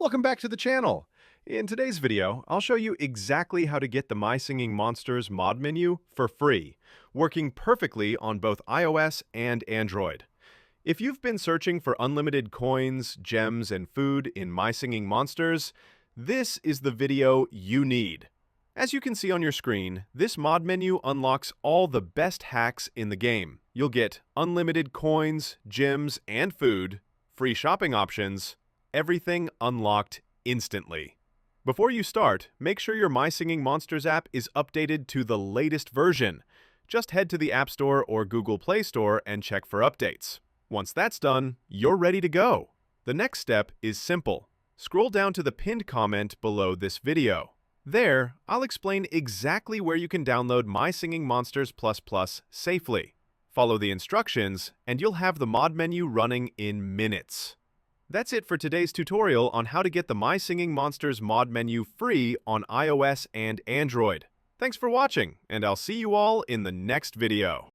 Welcome back to the channel. In today's video, I'll show you exactly how to get the My Singing Monsters mod menu for free, working perfectly on both iOS and Android. If you've been searching for unlimited coins, gems, and food in My Singing Monsters, this is the video you need. As you can see on your screen, this mod menu unlocks all the best hacks in the game. You'll get unlimited coins, gems, and food, free shopping options, everything unlocked instantly. Before you start, make sure your My Singing Monsters app is updated to the latest version. Just head to the App Store or Google Play Store and check for updates. Once that's done, you're ready to go. The next step is simple. Scroll down to the pinned comment below this video. There, I'll explain exactly where you can download My Singing Monsters ++ safely. Follow the instructions, and you'll have the mod menu running in minutes. That's it for today's tutorial on how to get the My Singing Monsters mod menu free on iOS and Android. Thanks for watching, and I'll see you all in the next video.